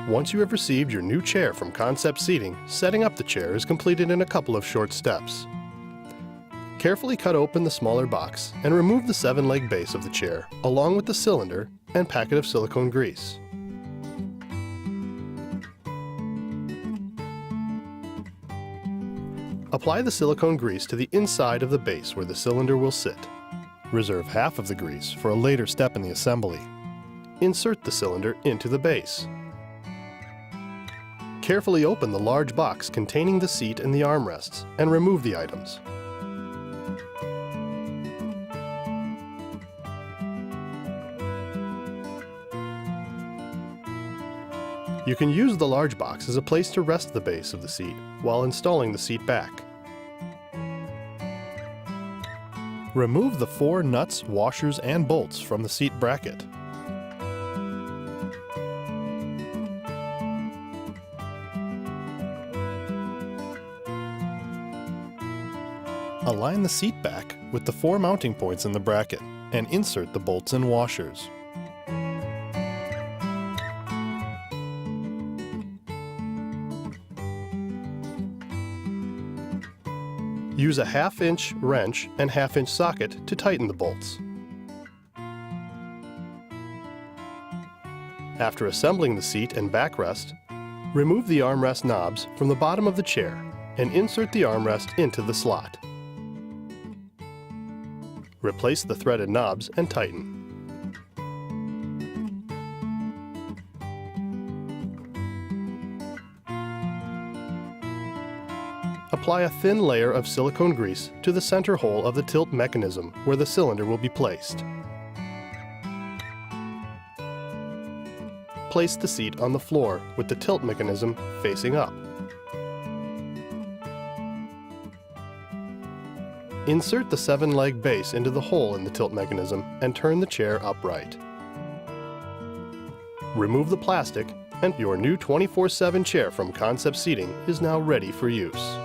Once you have received your new chair from Concept Seating, setting up the chair is completed in a couple of short steps. Carefully cut open the smaller box and remove the 7-leg base of the chair, along with the cylinder and packet of silicone grease. Apply the silicone grease to the inside of the base where the cylinder will sit. Reserve half of the grease for a later step in the assembly. Insert the cylinder into the base. Carefully open the large box containing the seat and the armrests and remove the items. You can use the large box as a place to rest the base of the seat while installing the seat back. Remove the 4 nuts, washers, and bolts from the seat bracket. Align the seat back with the 4 mounting points in the bracket and insert the bolts and washers. Use a 1/2-inch wrench and 1/2-inch socket to tighten the bolts. After assembling the seat and backrest, remove the armrest knobs from the bottom of the chair and insert the armrest into the slot. Replace the threaded knobs and tighten. Apply a thin layer of silicone grease to the center hole of the tilt mechanism where the cylinder will be placed. Place the seat on the floor with the tilt mechanism facing up. Insert the 7-leg base into the hole in the tilt mechanism and turn the chair upright. Remove the plastic, and your new 24/7 chair from Concept Seating is now ready for use.